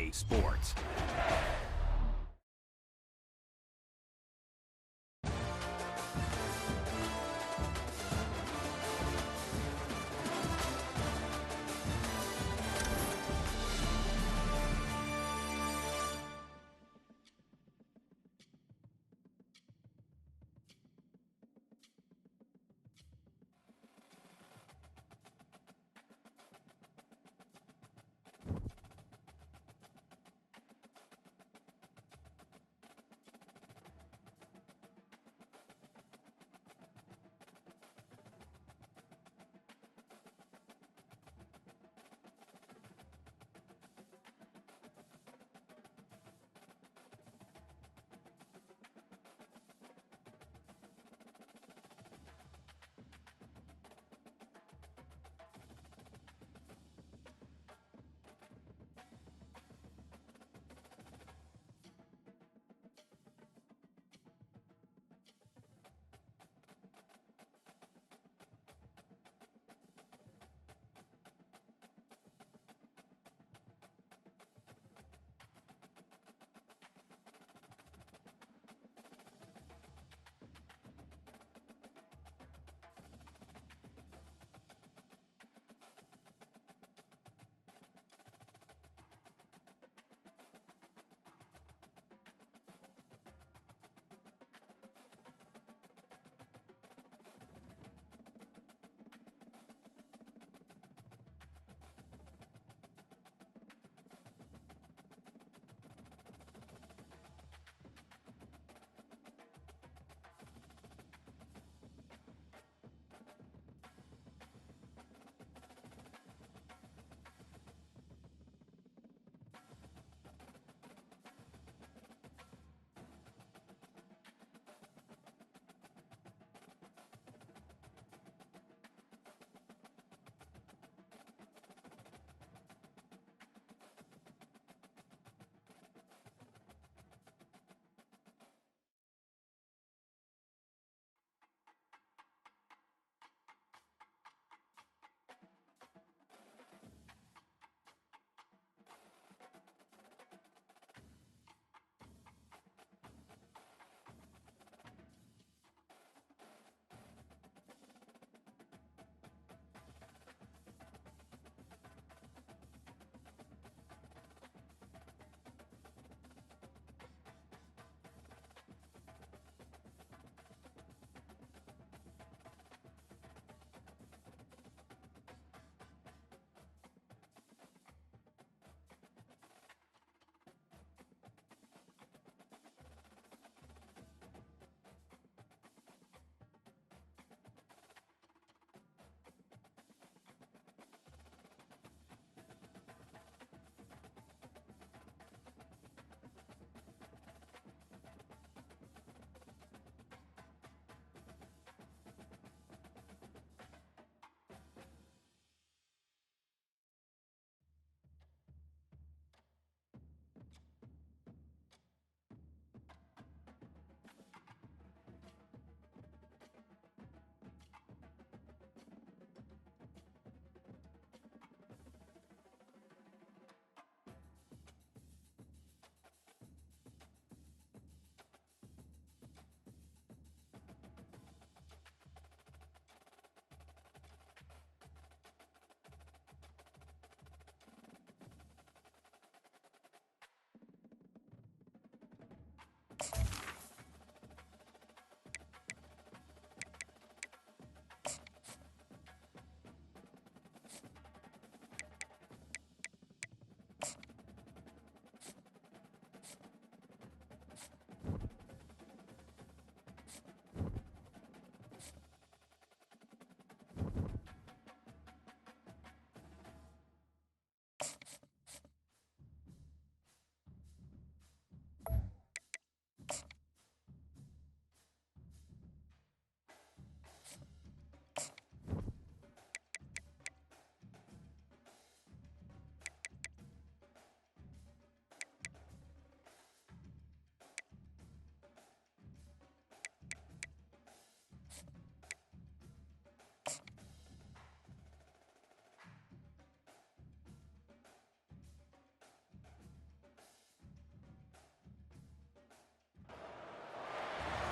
EA Sports.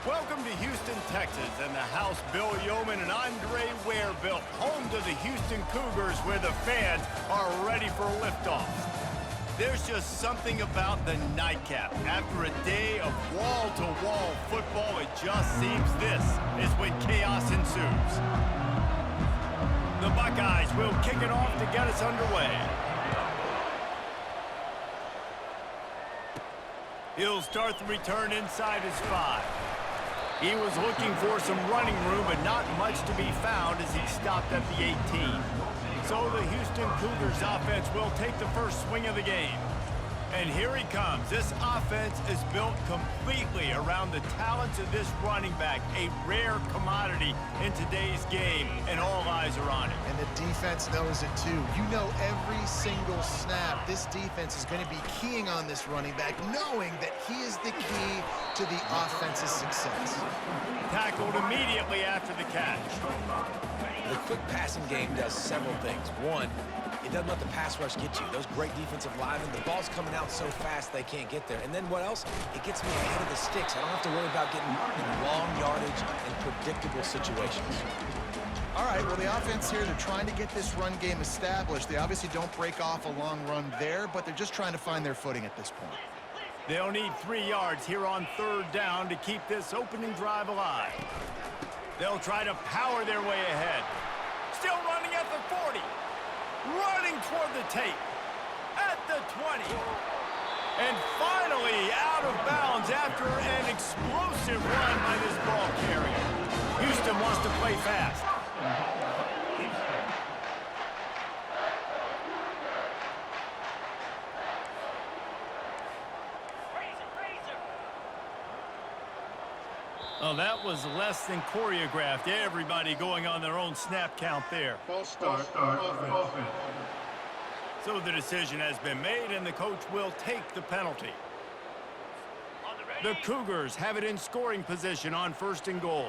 Welcome to Houston, Texas, and the house Bill Yeoman and Andre Ware built, home to the Houston Cougars, where the fans are ready for liftoff. There's just something about the nightcap. After a day of wall-to-wall football, it just seems this is when chaos ensues. The Buckeyes will kick it off to get us underway. He'll start the return inside his 5. He was looking for some running room, but not much to be found as he stopped at the 18. So the Houston Cougars offense will take the first swing of the game. And here he comes. This offense is built completely around the talents of this running back, a rare commodity in today's game, and all eyes are on him. And the defense knows it too. You know every single snap this defense is going to be keying on this running back, knowing that he is the key to the offense's success. Tackled immediately after the catch. The quick passing game does several things. One, it doesn't let the pass rush get you. Those great defensive linemen, the ball's coming out so fast they can't get there. And then what else? It gets me ahead of the sticks. I don't have to worry about getting in long yardage and predictable situations. All right, well, the offense here, they're trying to get this run game established. They obviously don't break off a long run there, but they're just trying to find their footing at this point. They'll need 3 yards here on 3rd down to keep this opening drive alive. They'll try to power their way ahead. Still running at the 40. Running toward the tape. At the 20. And finally out of bounds after an explosive run by this ball carrier. Houston wants to play fast. Oh, that was less than choreographed. Everybody going on their own snap count there. False start. Offense. So the decision has been made, and the coach will take the penalty. The Cougars have it in scoring position on 1st and goal.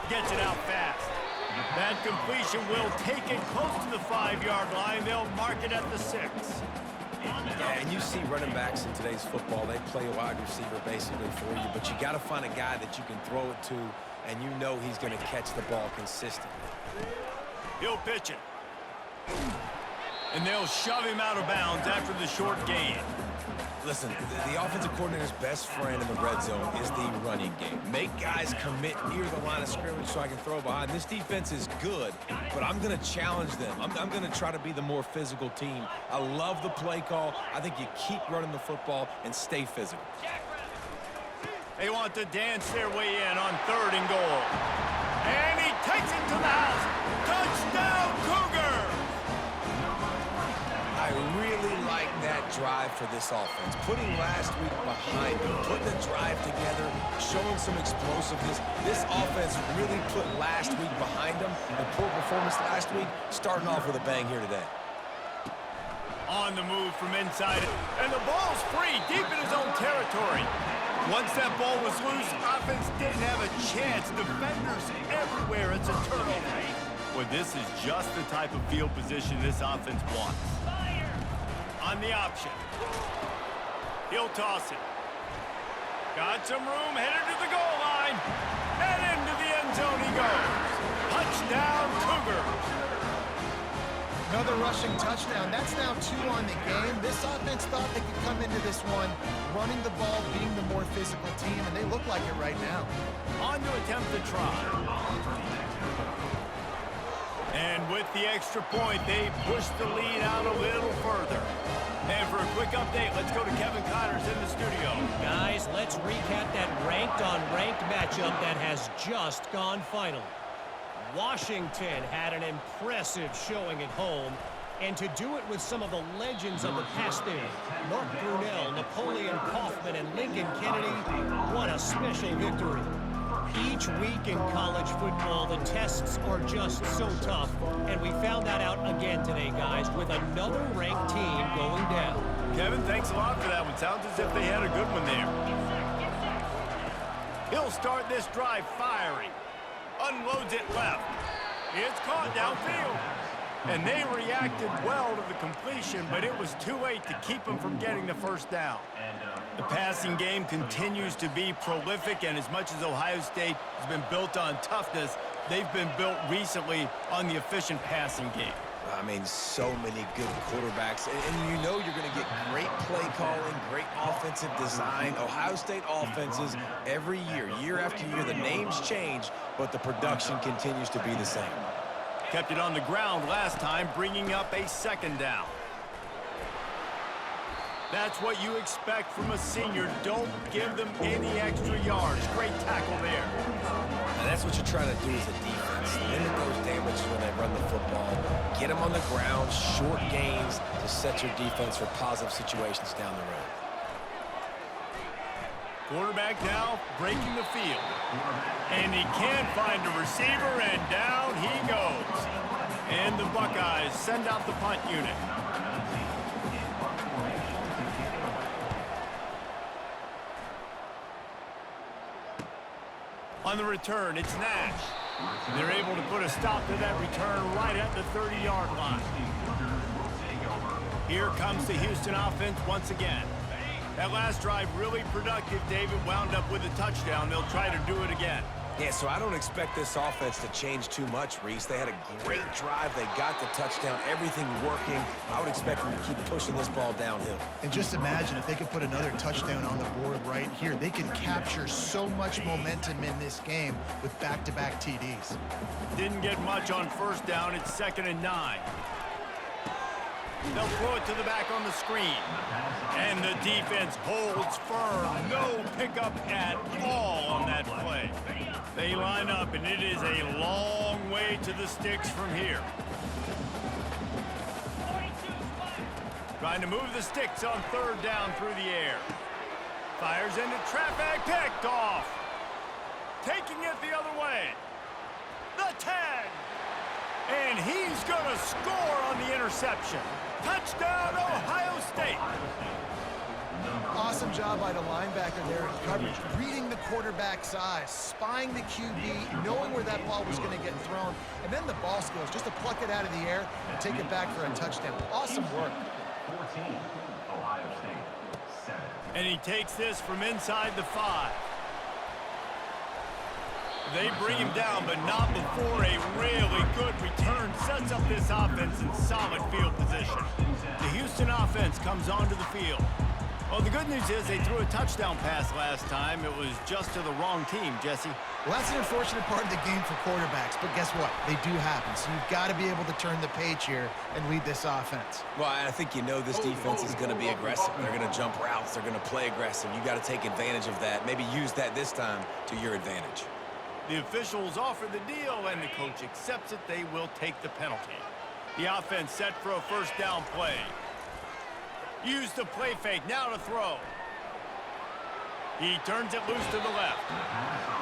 Gets it out fast. That completion will take it close to the 5-yard line. They'll mark it at the 6. Yeah, and you see running backs in today's football, they play a wide receiver basically for you, but you got to find a guy that you can throw it to, and you know he's going to catch the ball consistently. He'll pitch it. And they'll shove him out of bounds after the short gain. Listen, the offensive coordinator's best friend in the red zone is the running game. Make guys commit near the line of scrimmage so I can throw behind. This defense is good, but I'm going to challenge them. I'm going to try to be the more physical team. I love the play call. I think you keep running the football and stay physical. They want to dance their way in on 3rd and goal. And he takes it to the house. Touchdown, Cougar! I really like that drive for this offense. Putting last week behind them, putting the drive together, showing some explosiveness. This offense really put last week behind them. The poor performance last week, starting off with a bang here today. On the move from inside, and the ball's free, deep in his own territory. Once that ball was loose, offense didn't have a chance. Defenders everywhere. It's a turnover. Well, this is just the type of field position this offense wants. On the option. He'll toss it. Got some room, headed to the goal line. And into the end zone he goes. Touchdown, Cougars. Another rushing touchdown. That's now 2 on the game. This offense thought they could come into this one running the ball, being the more physical team, and they look like it right now. On to attempt the try. And with the extra point, they push the lead out a little further. And for a quick update, let's go to Kevin Connors in the studio. Guys, let's recap that ranked-on-ranked matchup that has just gone final. Washington had an impressive showing at home, and to do it with some of the legends of the past there, Mark Brunell, Napoleon Kaufman, and Lincoln Kennedy, what a special victory. Each week in college football, the tests are just so tough, and we found that out again today, guys, with another ranked team going down. Kevin, thanks a lot for that one. Sounds as if they had a good one there. He'll start this drive firing. Unloads it left. It's caught downfield. And they reacted well to the completion, but it was too late to keep them from getting the first down. The passing game continues to be prolific, and as much as Ohio State has been built on toughness, they've been built recently on the efficient passing game. I mean, so many good quarterbacks, and you know you're going to get great play calling, great offensive design. Ohio State offenses every year, year after year, the names change, but the production continues to be the same. Kept it on the ground last time, bringing up a second down. That's what you expect from a senior. Don't give them any extra yards. Great tackle there. And that's what you're trying to do as a defense. Limit those damages when they run the football. Get them on the ground, short gains to set your defense for positive situations down the road. Quarterback now breaking the field. And he can't find a receiver, and down he goes. And the Buckeyes send out the punt unit. On the return, it's Nash. They're able to put a stop to that return right at the 30-yard line. Here comes the Houston offense once again. That last drive really productive. David wound up with a touchdown. They'll try to do it again. Yeah, so I don't expect this offense to change too much, Reese. They had a great drive. They got the touchdown, everything working. I would expect them to keep pushing this ball downhill. And just imagine if they could put another touchdown on the board right here. They can capture so much momentum in this game with back-to-back TDs. Didn't get much on first down. It's 2nd and 9. They'll throw it to the back on the screen. And the defense holds firm. No pickup at all on that play. They line up, and it is a long way to the sticks from here. Trying to move the sticks on 3rd down through the air. Fires into traffic, picked off. Taking it the other way. The 10. And he's going to score on the interception. Touchdown, Ohio State. Awesome job by the linebacker there in coverage, reading the quarterback's eyes, spying the QB, knowing where that ball was going to get thrown, and then the ball skills just to pluck it out of the air and take it back for a touchdown. Awesome work. 14, Ohio State, 7. And he takes this from inside the 5. They bring him down, but not before a really good return sets up this offense in solid field position. The Houston offense comes onto the field. Well, the good news is they threw a touchdown pass last time. It was just to the wrong team, Jesse. Well, that's an unfortunate part of the game for quarterbacks, but guess what? They do happen, so you've got to be able to turn the page here and lead this offense. Well, I think you know this defense is going to be aggressive. They're going to jump routes. They're going to play aggressive. You got to take advantage of that. Maybe use that this time to your advantage. The officials offer the deal, and the coach accepts it. They will take the penalty. The offense set for a 1st down play. Use the play fake, now to throw. He turns it loose to the left.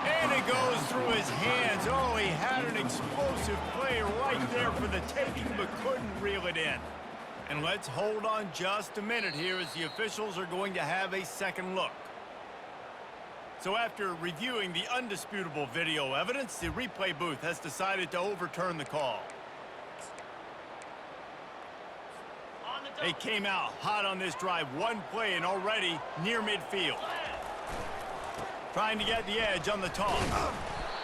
And it goes through his hands. Oh, he had an explosive play right there for the taking, but couldn't reel it in. And let's hold on just a minute here as the officials are going to have a second look. So after reviewing the undisputable video evidence, the replay booth has decided to overturn the call. They came out hot on this drive, one play and already near midfield. Trying to get the edge on the toss.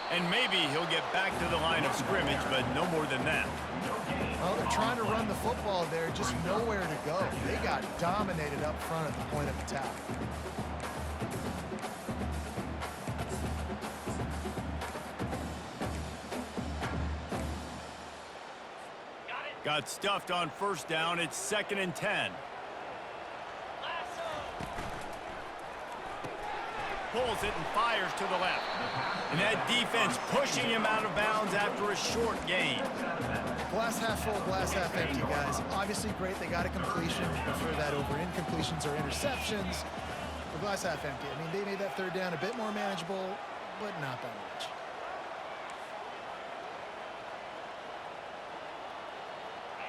And maybe he'll get back to the line of scrimmage, but no more than that. Well, they're trying to run the football there, just nowhere to go. They got dominated up front at the point of attack. Got stuffed on 1st down. It's 2nd and 10. Pulls it and fires to the left. And that defense pushing him out of bounds after a short gain. Glass half full, glass half empty, guys. Obviously great, they got a completion. Prefer that over incompletions or interceptions. But glass half empty. I mean, they made that 3rd down a bit more manageable, but not that much.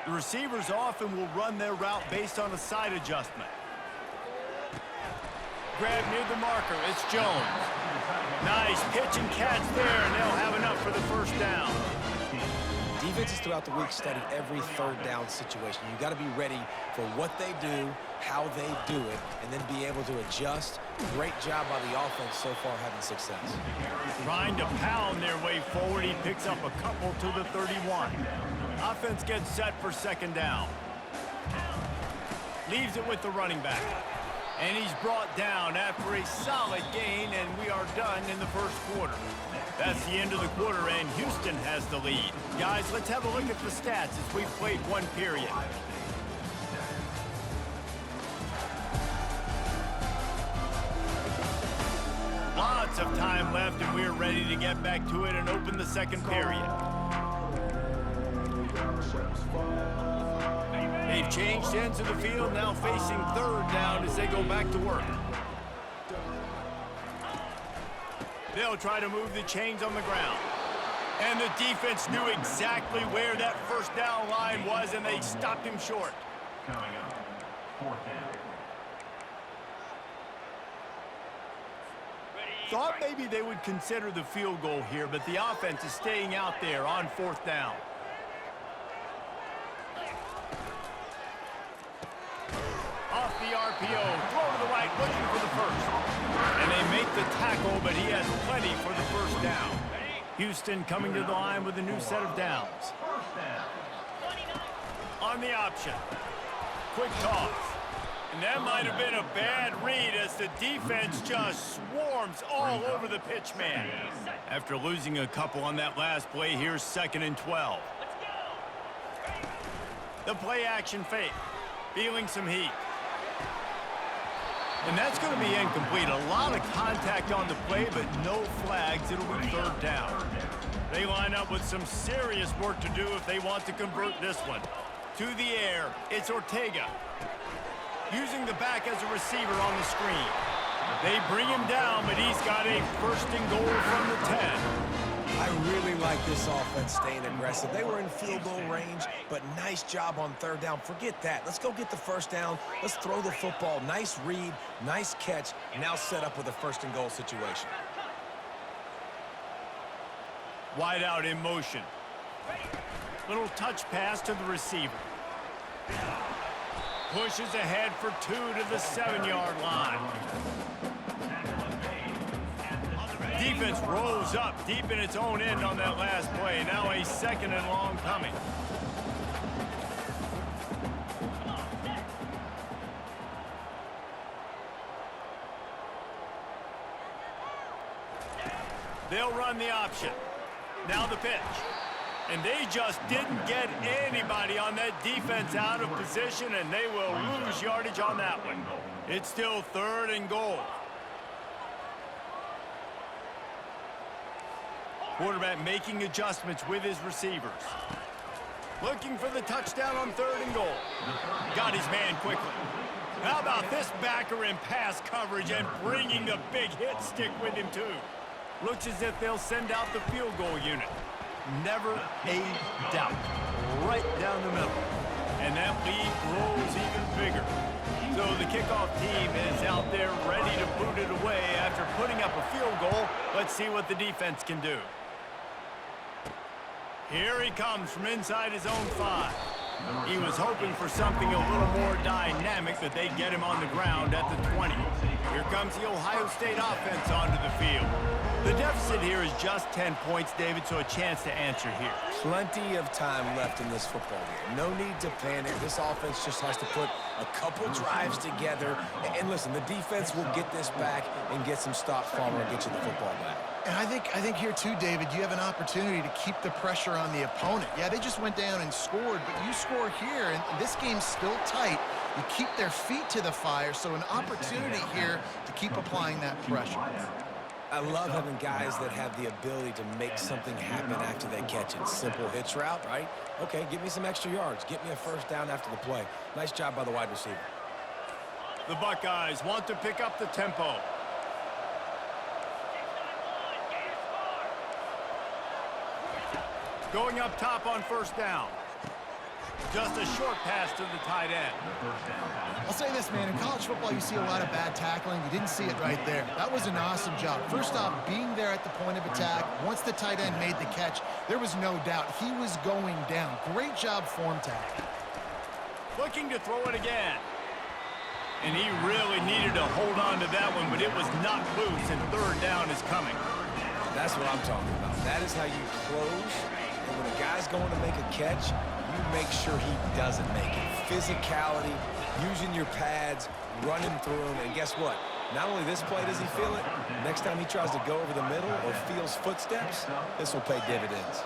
The receivers often will run their route based on a side adjustment. Grab near the marker. It's Jones. Nice pitch and catch there, and they'll have enough for the 1st down. Defenses throughout the week study every third down situation. You got to be ready for what they do, how they do it, and then be able to adjust. Great job by the offense so far having success. Trying to pound their way forward. He picks up a couple to the 31. Offense gets set for second down. Leaves it with the running back. And he's brought down after a solid gain, and we are done in the first quarter. That's the end of the quarter, and Houston has the lead. Guys, let's have a look at the stats as we've played one period. Lots of time left, and we're ready to get back to it and open the second period. They've changed ends of the field, now facing third down as they go back to work. They'll try to move the chains on the ground. And the defense knew exactly where that first down line was, and they stopped him short. Coming up, fourth down. Thought maybe they would consider the field goal here, but the offense is staying out there on fourth down. Off the RPO, throw to the right, looking for the first. And they make the tackle, but he has plenty for the first down. Houston coming to the line with a new set of downs. On the option. Quick toss. And that might have been a bad read as the defense just swarms all over the pitch man. After losing a couple on that last play, here's 2nd and 12. The play action fake. Feeling some heat. And that's going to be incomplete. A lot of contact on the play, but no flags. It'll be third down. They line up with some serious work to do if they want to convert this one. To the air, it's Ortega. Using the back as a receiver on the screen. They bring him down, but he's got a first and goal from the 10. I really like this offense staying aggressive. They were in field goal range, but nice job on third down. Forget that. Let's go get the first down. Let's throw the football. Nice read, nice catch. Now set up with a first and goal situation. Wide out in motion. Little touch pass to the receiver. Pushes ahead for 2 to the 7-yard line. Defense rolls up deep in its own end on that last play. Now a 2nd and long coming. They'll run the option. Now the pitch. And they just didn't get anybody on that defense out of position, and they will lose yardage on that one. It's still 3rd and goal. Quarterback making adjustments with his receivers. Looking for the touchdown on 3rd and goal. Got his man quickly. How about this backer in pass coverage and bringing the big hit stick with him too? Looks as if they'll send out the field goal unit. Never a doubt. Right down the middle. And that lead grows even bigger. So the kickoff team is out there ready to boot it away after putting up a field goal. Let's see what the defense can do. Here he comes from inside his own 5. He was hoping for something a little more dynamic, but they get him on the ground at the 20. Here comes the Ohio State offense onto the field. The deficit here is just 10 points, David, so a chance to answer here. Plenty of time left in this football game. No need to panic. This offense just has to put a couple drives together. And listen, the defense will get this back and get some stops, Farmer, and get you the football back. And I think here too, David, you have an opportunity to keep the pressure on the opponent. Yeah, they just went down and scored, but you score here, and this game's still tight. You keep their feet to the fire, so an opportunity here to keep applying that pressure. I love having guys that have the ability to make something happen after they catch it. Simple hitch route, right? Okay, give me some extra yards. Get me a first down after the play. Nice job by the wide receiver. The Buckeyes want to pick up the tempo. Going up top on first down. Just a short pass to the tight end. I'll say this, man. In college football, you see a lot of bad tackling. You didn't see it right there. That was an awesome job. First off, being there at the point of attack. Once the tight end made the catch, there was no doubt he was going down. Great job form tackling. Looking to throw it again. And he really needed to hold on to that one, but it was not loose, and third down is coming. That's what I'm talking about. That is how you close. And when a guy's going to make a catch, you make sure he doesn't make it. Physicality, using your pads, running through them. And guess what? Not only this play does he feel it, next time he tries to go over the middle or feels footsteps, this will pay dividends.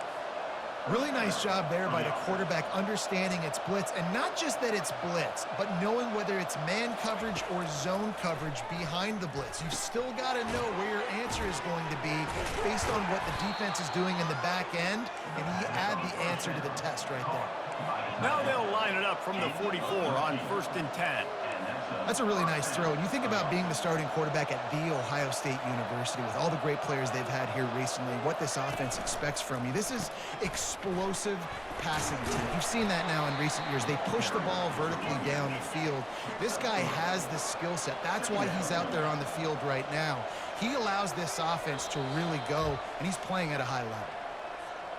Really nice job there by the quarterback understanding it's blitz, and not just that it's blitz, but knowing whether it's man coverage or zone coverage behind the blitz. You've still got to know where your answer is going to be based on what the defense is doing in the back end, and you add the answer to the test right there. Now they'll line it up from the 44 on 1st and 10. That's a really nice throw. And you think about being the starting quarterback at The Ohio State University with all the great players they've had here recently, what this offense expects from you. This is explosive passing team. You've seen that now in recent years. They push the ball vertically down the field. This guy has the skill set. That's why he's out there on the field right now. He allows this offense to really go, and he's playing at a high level.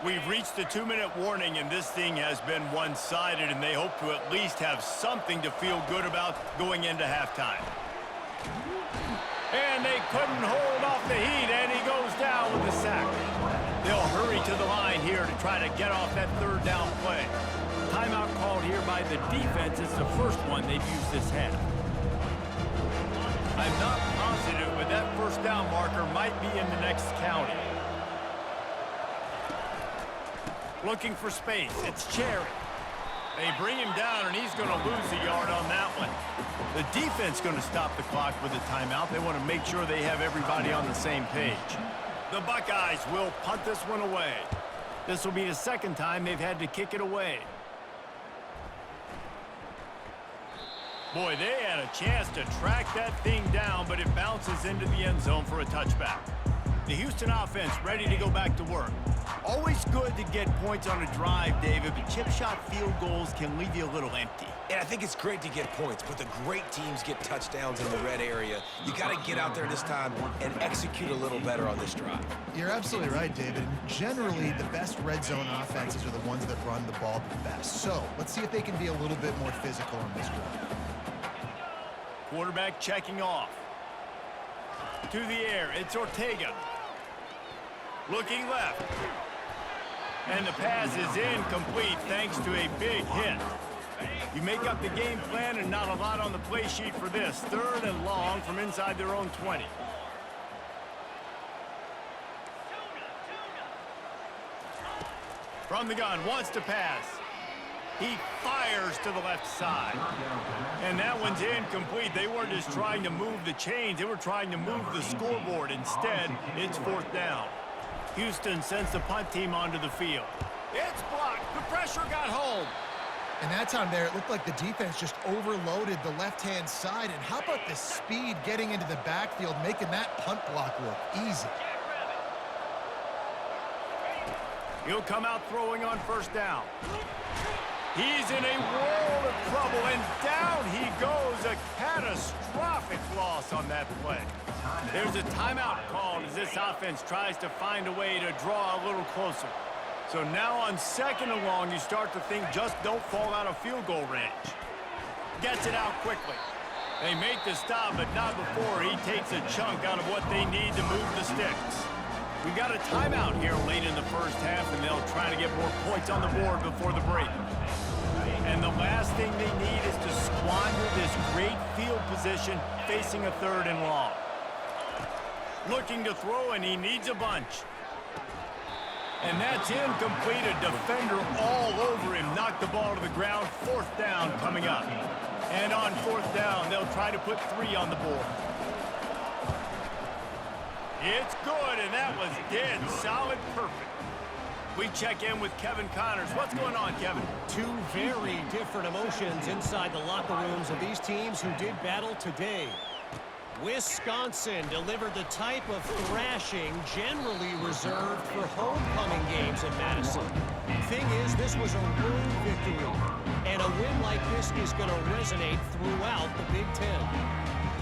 We've reached the 2-minute warning, and this thing has been one-sided, and they hope to at least have something to feel good about going into halftime. And they couldn't hold off the heat, and he goes down with the sack. They'll hurry to the line here to try to get off that third down play. Timeout called here by the defense. It's the first one they've used this half. I'm not positive, but that first down marker might be in the next county. Looking for space. It's Cherry. They bring him down, and he's going to lose a yard on that one. The defense going to stop the clock with a timeout. They want to make sure they have everybody on the same page. The Buckeyes will punt this one away. This will be the second time they've had to kick it away. Boy, they had a chance to track that thing down, but it bounces into the end zone for a touchback. The Houston offense ready to go back to work. Always good to get points on a drive, David, but chip shot field goals can leave you a little empty. And I think it's great to get points, but the great teams get touchdowns in the red area. You got to get out there this time and execute a little better on this drive. You're absolutely right, David. Generally, the best red zone offenses are the ones that run the ball the best. So let's see if they can be a little bit more physical on this drive. Quarterback checking off. To the air, it's Ortega. Looking left. And the pass is incomplete thanks to a big hit. You make up the game plan and not a lot on the play sheet for this. 3rd and long from inside their own 20. From the gun, wants to pass. He fires to the left side. And that one's incomplete. They weren't just trying to move the chains. They were trying to move the scoreboard. Instead, it's 4th down. Houston sends the punt team onto the field. It's blocked. The pressure got home. And that time there, it looked like the defense just overloaded the left-hand side. And how about the speed getting into the backfield, making that punt block look easy? He'll come out throwing on 1st down. He's in a world of trouble, and down he goes. A catastrophic loss on that play. There's a timeout called as this offense tries to find a way to draw a little closer. So now on 2nd and long, you start to think just don't fall out of field goal range. Gets it out quickly. They make the stop, but not before he takes a chunk out of what they need to move the sticks. We've got a timeout here late in the first half, and they'll try to get more points on the board before the break. And the last thing they need is to squander this great field position facing a 3rd and long. Looking to throw, and he needs a bunch. And that's incomplete. A defender all over him. Knocked the ball to the ground. 4th down coming up. And on 4th down, they'll try to put 3 on the board. It's good, and that was dead solid perfect. We check in with Kevin Connors. What's going on, Kevin? 2 very different emotions inside the locker rooms of these teams who did battle today. Wisconsin delivered the type of thrashing generally reserved for homecoming games in Madison. Thing is, this was a road victory, and a win like this is going to resonate throughout the Big Ten.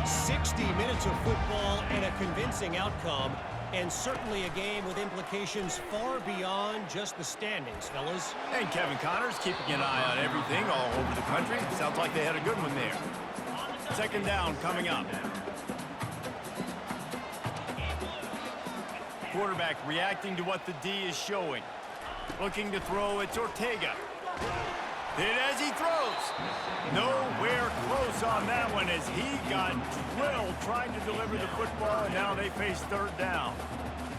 60 minutes of football and a convincing outcome, and certainly a game with implications far beyond just the standings, fellas. And Kevin Connors keeping an eye on everything all over the country. Sounds like they had a good one there. Second down coming up. Quarterback reacting to what the D is showing. Looking to throw, it's Ortega. Hit as he throws. Nowhere close on that one as he got drilled trying to deliver the football, and now they face third down.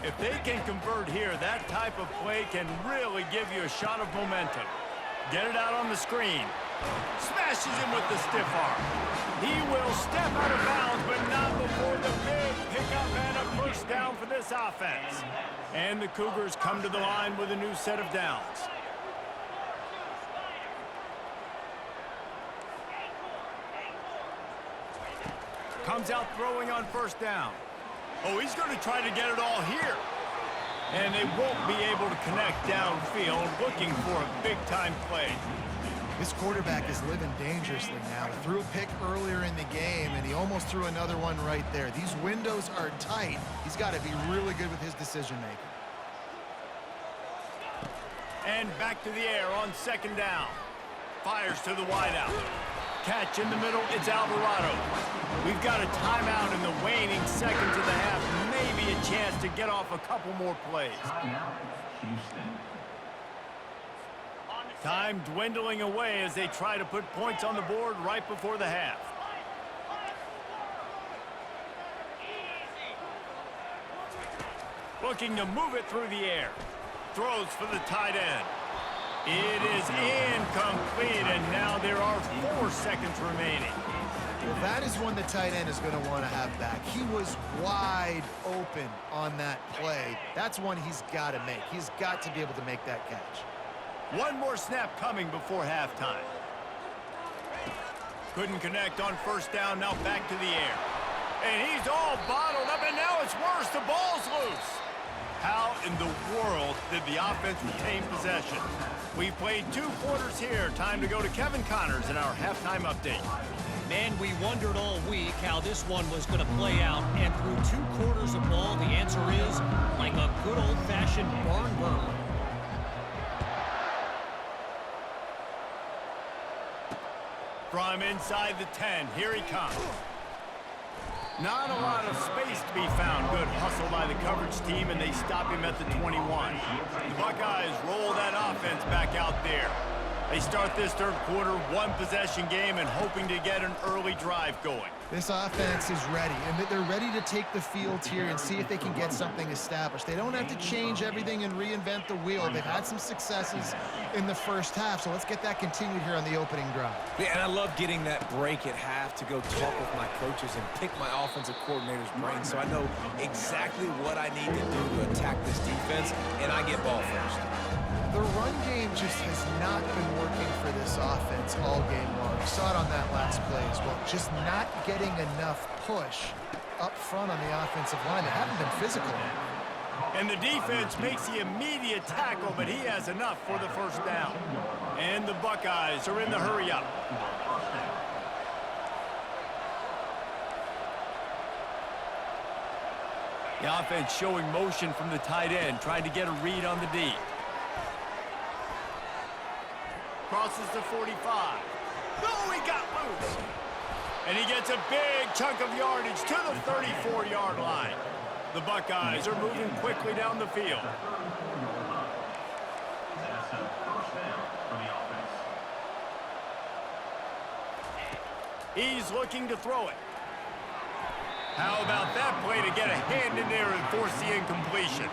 If they can convert here, that type of play can really give you a shot of momentum. Get it out on the screen. Smashes him with the stiff arm. He will step out of bounds, but not before the big pickup and a first down for this offense. And the Cougars come to the line with a new set of downs. Comes out throwing on first down. Oh, he's going to try to get it all here. And they won't be able to connect downfield, looking for a big-time play. This quarterback is living dangerously now. He threw a pick earlier in the game, and he almost threw another one right there. These windows are tight. He's got to be really good with his decision-making. And back to the air on second down. Fires to the wideout. Catch in the middle, it's Alvarado. We've got a timeout in the waning seconds of the half. Maybe a chance to get off a couple more plays. Time dwindling away as they try to put points on the board right before the half. Looking to move it through the air. Throws for the tight end. It is incomplete, and now there are 4 seconds remaining. Well, that is one the tight end is going to want to have back. He was wide open on that play. That's one he's got to make. He's got to be able to make that catch. One more snap coming before halftime. Couldn't connect on first down, now back to the air. And he's all bottled up, and now it's worse. The ball's loose. How in the world did the offense retain possession? We've played 2 quarters here. Time to go to Kevin Connors in our halftime update. Man, we wondered all week how this one was going to play out, and through 2 quarters of ball, the answer is like a good old-fashioned barn burner. From inside the 10, here he comes. Not a lot of space to be found. Good hustle by the coverage team, and they stop him at the 21. The Buckeyes roll that offense back out there. They start this third quarter, 1-possession game, and hoping to get an early drive going. This offense is ready, and they're ready to take the field here and see if they can get something established. They don't have to change everything and reinvent the wheel. They've had some successes in the first half, so let's get that continued here on the opening drive. Yeah, and I love getting that break at half to go talk with my coaches and pick my offensive coordinator's brain so I know exactly what I need to do to attack this defense, and I get ball first. The run game just has not been working for this offense all game long. We saw it on that last play as well. Just not getting enough push up front on the offensive line. They haven't been physical. And the defense makes the immediate tackle, but he has enough for the first down. And the Buckeyes are in the hurry-up. The offense showing motion from the tight end, trying to get a read on the D. Crosses the 45. No, he got loose. And he gets a big chunk of yardage to the 34-yard line. The Buckeyes are moving quickly down the field. That's a first down for the offense. He's looking to throw it. How about that play to get a hand in there and force the incompletion?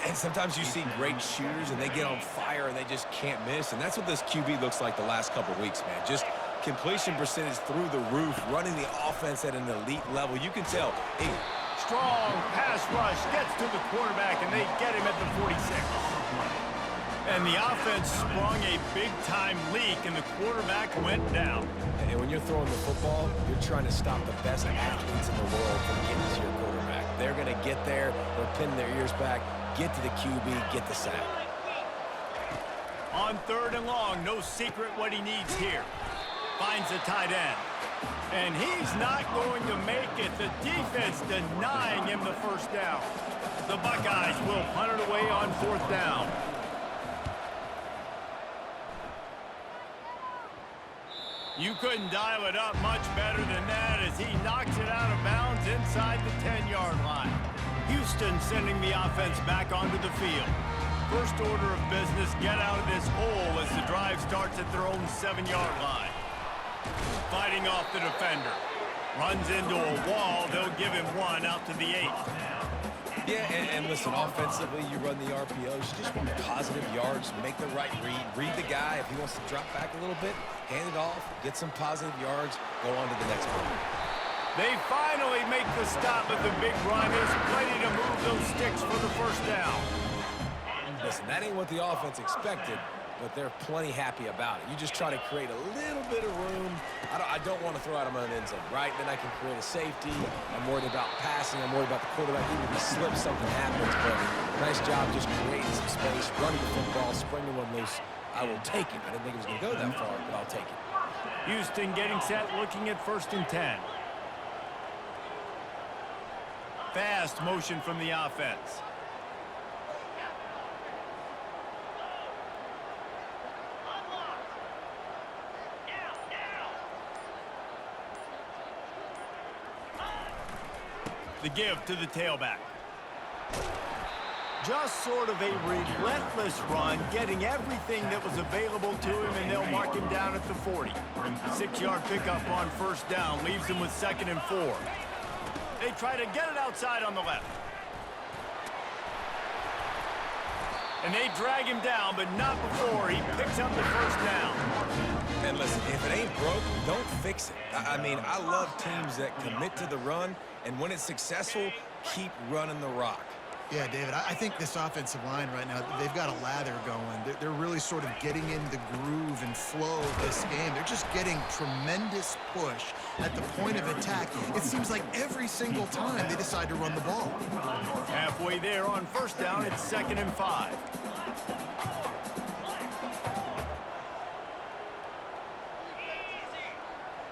And sometimes you see great shooters, and they get on fire, and they just can't miss. And that's what this QB looks like the last couple of weeks, man. Just completion percentage through the roof, running the offense at an elite level. You can tell. Hey, strong pass rush gets to the quarterback, and they get him at the 46. And the offense sprung a big-time leak, and the quarterback went down. And when you're throwing the football, you're trying to stop the best athletes in the world from getting to your quarterback. They're going to get there, they're pinning their ears back, get to the QB, get the sack. On 3rd and long, no secret what he needs here. Finds the tight end. And he's not going to make it. The defense denying him the first down. The Buckeyes will punt it away on 4th down. You couldn't dial it up much better than that as he knocks it out of bounds inside the 10-yard line. Houston sending the offense back onto the field. First order of business, get out of this hole as the drive starts at their own 7-yard line. Fighting off the defender. Runs into a wall. They'll give him one out to the 8. Yeah, and listen, offensively, you run the RPOs. You just want positive yards, make the right read the guy. If he wants to drop back a little bit, hand it off, get some positive yards, go on to the next play. They finally make the stop at the big run. There's plenty to move those sticks for the first down. Listen, that ain't what the offense expected, but they're plenty happy about it. You just try to create a little bit of room. I don't want to throw out him on an end zone, right? Then I can create a safety. I'm worried about passing. I'm worried about the quarterback. Even if he slips, something happens. But nice job just creating some space, running the football, springing one loose. I will take it. I didn't think it was going to go that far, but I'll take it. Houston getting set, looking at 1st and 10. Fast motion from the offense. The give to the tailback. Just sort of a relentless run, getting everything that was available to him, and they'll mark him down at the 40. 6-yard pickup on 1st down, leaves him with 2nd and 4. They try to get it outside on the left. And they drag him down, but not before he picks up the 1st down. And listen, if it ain't broke, don't fix it. I mean, I love teams that commit to the run, and when it's successful, keep running the rock. Yeah, David, I think this offensive line right now, they've got a lather going. They're really sort of getting in the groove and flow of this game. They're just getting tremendous push at the point of attack. It seems like every single time they decide to run the ball. Halfway there on 1st down, it's 2nd and 5.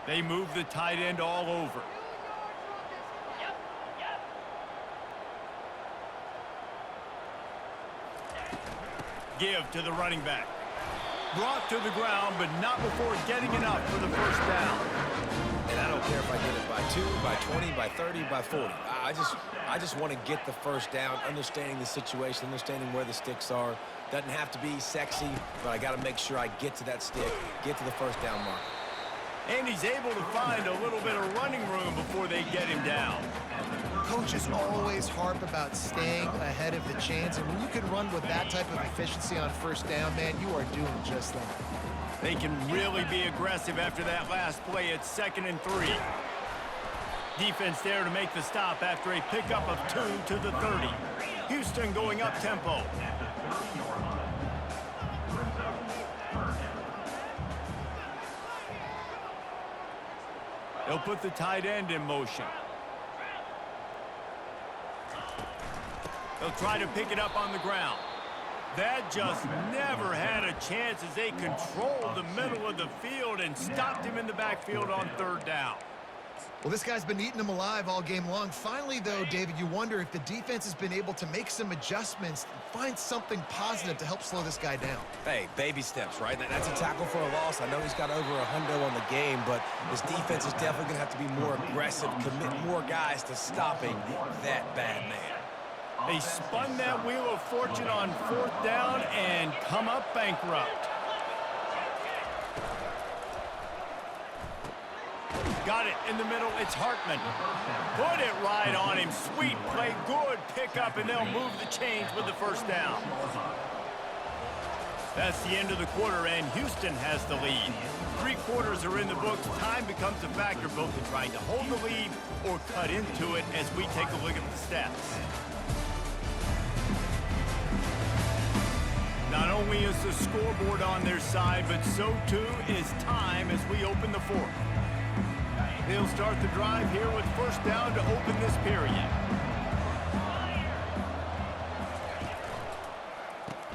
They move the tight end all over. Give to the running back. Brought to the ground, but not before getting enough for the 1st down. And I don't care if I get it by 2, by 20, by 30, by 40. I just want to get the 1st down, understanding the situation, understanding where the sticks are. Doesn't have to be sexy, but I got to make sure I get to that stick, get to the 1st down mark. And he's able to find a little bit of running room before they get him down. Coaches always harp about staying ahead of the chains, and when you can run with that type of efficiency on 1st down, man, you are doing just that. They can really be aggressive after that last play. It's 2nd and 3. Defense there to make the stop after a pickup of 2 to the 30. Houston going up tempo. They'll put the tight end in motion. They'll try to pick it up on the ground. That just never had a chance as they controlled the middle of the field and stopped him in the backfield on 3rd down. Well, this guy's been eating them alive all game long. Finally, though, David, you wonder if the defense has been able to make some adjustments, find something positive to help slow this guy down. Hey, baby steps, right? That's a tackle for a loss. I know he's got over 100 on the game, but this defense is definitely going to have to be more aggressive, commit more guys to stopping that bad man. They spun that wheel of fortune on 4th down and come up bankrupt. Got it in the middle. It's Hartman. Put it right on him. Sweet play. Good pickup, and they'll move the chains with the 1st down. That's the end of the quarter, and Houston has the lead. 3 quarters are in the books. Time becomes a factor both in trying to hold the lead or cut into it as we take a look at the stats. Not only only is the scoreboard on their side, but so too is time as we open the fourth. They'll start the drive here with first down to open this period.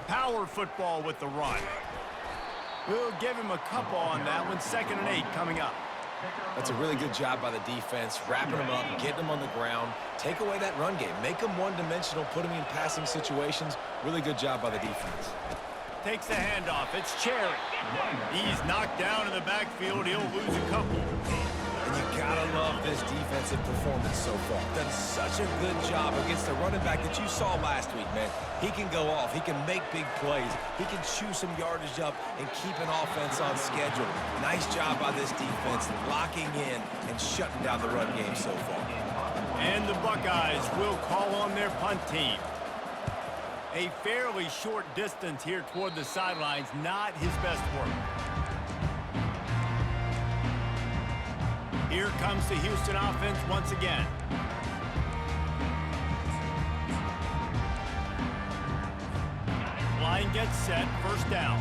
Power football with the run. We'll give him a couple on that one. 2nd and 8 coming up. That's a really good job by the defense, wrapping them up, getting them on the ground. Take away that run game. Make them one-dimensional, put them in passing situations. Really good job by the defense. Takes the handoff. It's Cherry. He's knocked down in the backfield. He'll lose a couple. And you gotta love this defensive performance so far. Done such a good job against the running back that you saw last week, man. He can go off. He can make big plays. He can chew some yardage up and keep an offense on schedule. Nice job by this defense locking in and shutting down the run game so far. And the Buckeyes will call on their punt team. A fairly short distance here toward the sidelines, not his best work. Here comes the Houston offense once again. Line gets set, first down.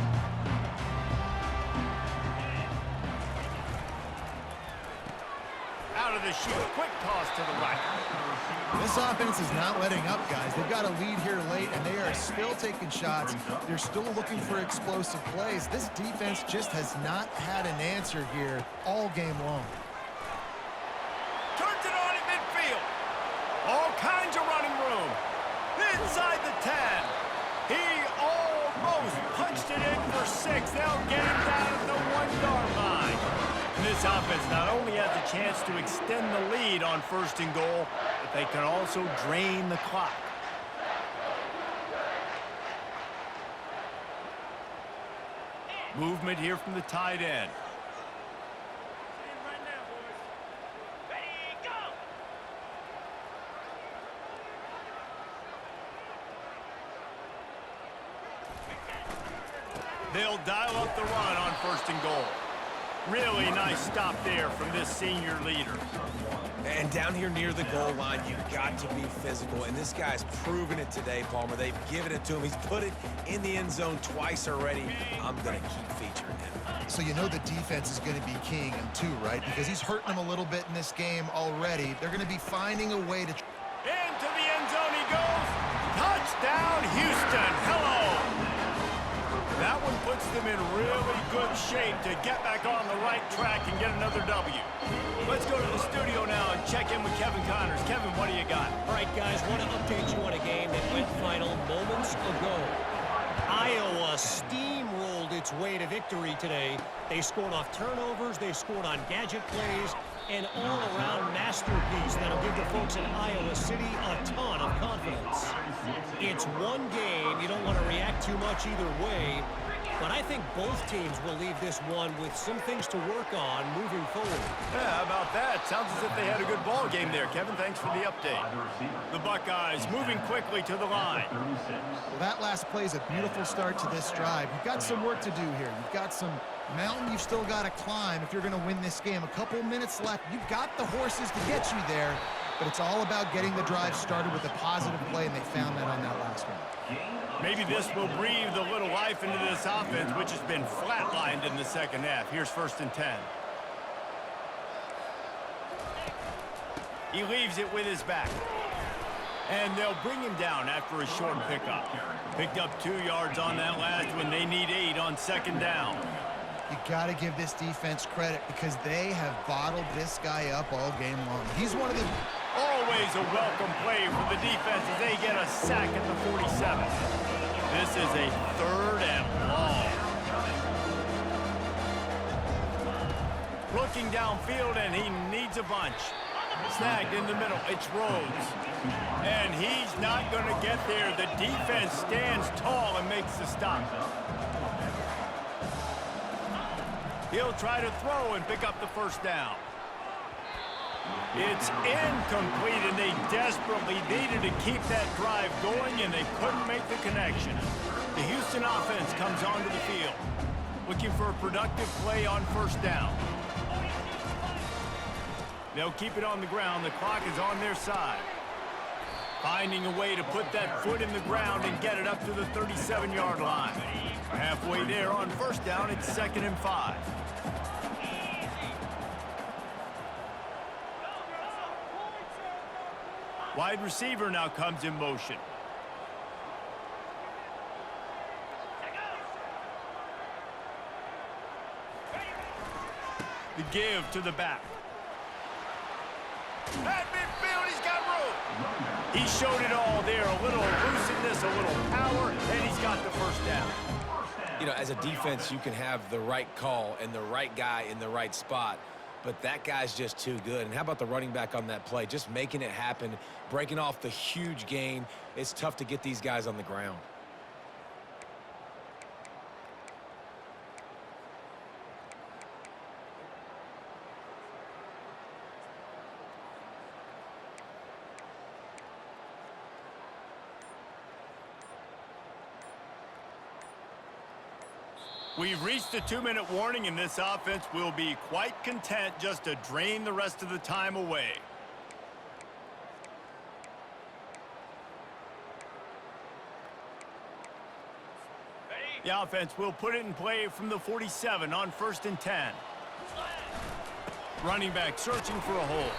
Out of the chute, quick toss to the right. This offense is not letting up, guys. They've got a lead here late, and they are still taking shots. They're still looking for explosive plays. This defense just has not had an answer here all game long. Turns it on in midfield. All kinds of running room. Inside the 10. He almost punched it in for 6. They'll get him down at the 1-yard line. And this offense not only has a chance to extend the lead on 1st and goal, but they can also drain the clock. Movement here from the tight end. They'll dial up the run on 1st and goal. Really nice stop there from this senior leader. And down here near the goal line, you've got to be physical. And this guy's proven it today, Palmer. They've given it to him. He's put it in the end zone twice already. I'm going to keep featuring him. So you know the defense is going to be keying him too, right? Because he's hurting them a little bit in this game already. They're going to be finding a way to... Into the end zone he goes. Touchdown, Houston. Hello. That one puts them in really good shape to get back on the right track and get another W. Let's go to the studio now and check in with Kevin Connors. Kevin, what do you got? All right, guys, want to update you on a game that went final moments ago. Iowa steamrolled its way to victory today. They scored off turnovers, they scored on gadget plays, an all-around masterpiece that'll give the folks in Iowa City a ton of confidence. It's one game. You don't want to react too much either way, but I think both teams will leave this one with some things to work on moving forward. Yeah, how about that? Sounds as if they had a good ball game there, Kevin. Thanks for the update. The Buckeyes moving quickly to the line. Well, that last play is a beautiful start to this drive. You've got some work to do here. You've got some mountain you've still got to climb if you're going to win this game. A couple minutes left. You've got the horses to get you there, but it's all about getting the drive started with a positive play, and they found that on that last one. Maybe this will breathe a little life into this offense, which has been flatlined in the second half. Here's 1st and 10. He leaves it with his back. And they'll bring him down after a short pickup. Picked up 2 yards on that last one. They need 8 on 2nd down. You got to give this defense credit because they have bottled this guy up all game long. He's one of the... Always a welcome play for the defense as they get a sack at the 47. This is a 3rd and long. Looking downfield, and he needs a bunch. Snagged in the middle. It's Rhodes. And he's not going to get there. The defense stands tall and makes the stop. He'll try to throw and pick up the 1st down. It's incomplete, and they desperately needed to keep that drive going, and they couldn't make the connection. The Houston offense comes onto the field, looking for a productive play on 1st down. They'll keep it on the ground. The clock is on their side. Finding a way to put that foot in the ground and get it up to the 37-yard line. Halfway there on first down, it's 2nd and 5. Wide receiver now comes in motion. The give to the back. At midfield, he's got room. He showed it all there. A little elusiveness, a little power, and he's got the first down. You know, as a defense, you can have the right call and the right guy in the right spot, but that guy's just too good. And how about the running back on that play? Just making it happen, breaking off the huge gain. It's tough to get these guys on the ground. We've reached a 2-minute warning, and this offense will be quite content just to drain the rest of the time away. The offense will put it in play from the 47 on 1st and 10. Running back searching for a hole.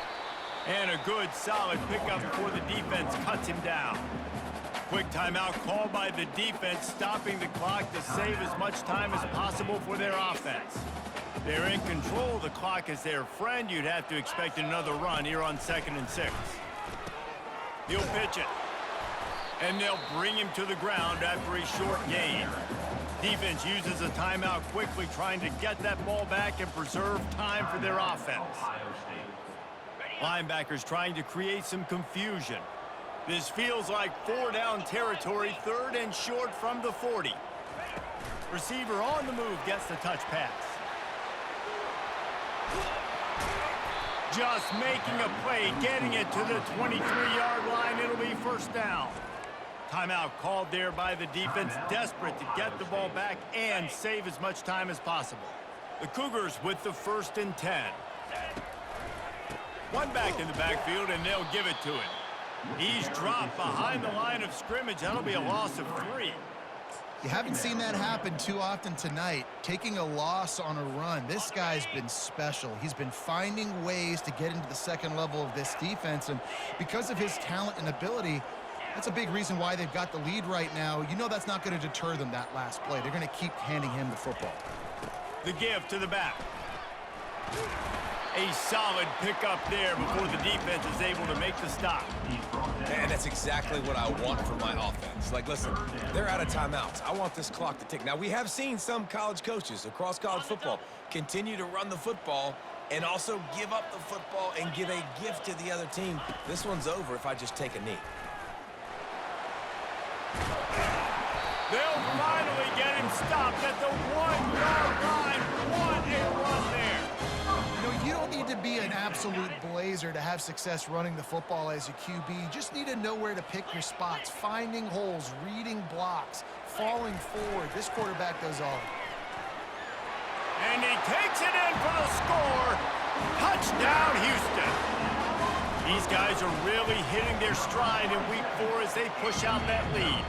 And a good, solid pickup before the defense cuts him down. Quick timeout called by the defense, stopping the clock to save as much time as possible for their offense. They're in control. The clock is their friend. You'd have to expect another run here on 2nd and 6. He'll pitch it. And they'll bring him to the ground after a short gain. Defense uses a timeout quickly, trying to get that ball back and preserve time for their offense. Linebackers trying to create some confusion. This feels like 4-down territory, 3rd and short from the 40. Receiver on the move gets the touch pass. Just making a play, getting it to the 23-yard line. It'll be 1st down. Timeout called there by the defense, desperate to get the ball back and save as much time as possible. The Cougars with the 1st and 10. One back in the backfield, and they'll give it to him. He's dropped behind the line of scrimmage. That'll be a loss of 3. You haven't seen that happen too often tonight, taking a loss on a run. This guy's been special. He's been finding ways to get into the second level of this defense, and because of his talent and ability, that's a big reason why they've got the lead right now. You know that's not going to deter them that last play. They're going to keep handing him the football. The give to the back. A solid pickup there before the defense is able to make the stop. And that's exactly what I want from my offense. Like, listen, they're out of timeouts. I want this clock to tick. Now, we have seen some college coaches across college football continue to run the football and also give up the football and give a gift to the other team. This one's over if I just take a knee. They'll finally get him stopped at the 1-yard line. What a run there. You know, you don't need to be an absolute blazer to have success running the football as a QB. You just need to know where to pick your spots, finding holes, reading blocks, falling forward. This quarterback does all. And he takes it in for the score. Touchdown, Houston. These guys are really hitting their stride in week 4 as they push out that lead.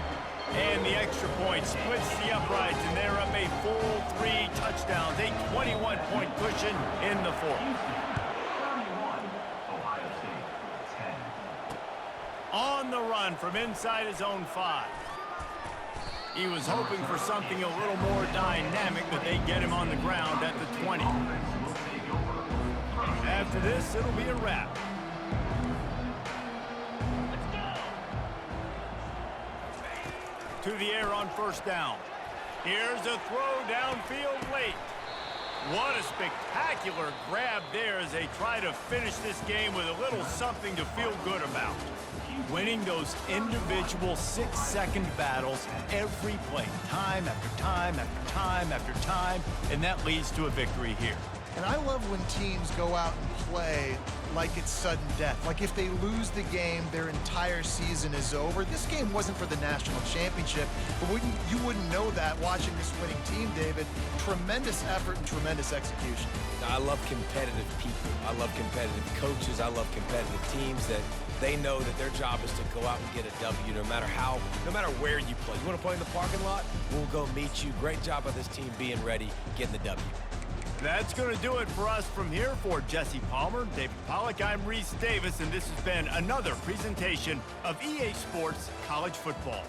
And the extra point splits the uprights, and they're up a full 3 touchdowns, a 21-point cushion in the 4th. On the run from inside his own 5. He was hoping for something a little more dynamic, but they get him on the ground at the 20. After this, it'll be a wrap. To the air on 1st down. Here's a throw downfield late. What a spectacular grab there as they try to finish this game with a little something to feel good about. Winning those individual 6-second battles every play, time after time after time after time, and that leads to a victory here. And I love when teams go out and play like it's sudden death. Like if they lose the game, their entire season is over. This game wasn't for the national championship, but you wouldn't know that watching this winning team, David. Tremendous effort and tremendous execution. I love competitive people. I love competitive coaches. I love competitive teams that they know that their job is to go out and get a W no matter where you play. You want to play in the parking lot? We'll go meet you. Great job of this team being ready, getting the W. That's going to do it for us from here. For Jesse Palmer, David Pollack, I'm Reese Davis, and this has been another presentation of EA Sports College Football.